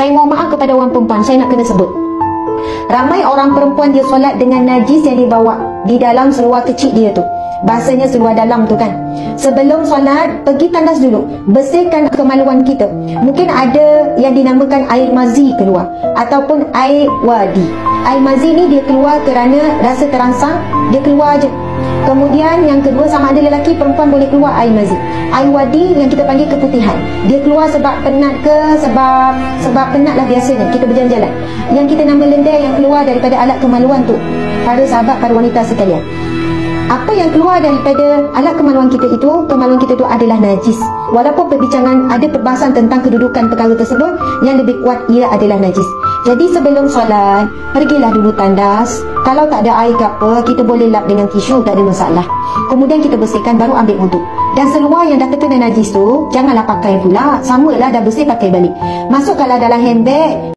Saya mohon maaf kepada orang perempuan, saya nak kena sebut. Ramai orang perempuan dia solat dengan najis yang dibawa di dalam seluar kecil dia tu. Bahasanya seluar dalam tu kan. Sebelum solat, pergi tandas dulu, bersihkan kemaluan kita. Mungkin ada yang dinamakan air mazi keluar, ataupun air wadi. Air mazi ni dia keluar kerana rasa terangsang, dia keluar je. Kemudian yang kedua, sama ada lelaki perempuan boleh keluar air mazi. Air wadi yang kita panggil keputihan, dia keluar sebab penat ke, sebab penat lah biasanya kita berjalan-jalan. Yang kita nama lendir yang keluar daripada alat kemaluan tu, para sahabat, para wanita sekalian, apa yang keluar daripada alat kemaluan kita itu adalah najis. Walaupun perbincangan ada perbahasan tentang kedudukan perkara tersebut, yang lebih kuat ia adalah najis. Jadi sebelum solat, pergilah dulu tandas. Kalau tak ada air ke apa, kita boleh lap dengan tisu, tak ada masalah. Kemudian kita bersihkan, baru ambil wuduk. Dan seluar yang dah terkena najis tu, janganlah pakai pula. Samalah, dah bersih pakai balik. Masukkanlah dalam handbag.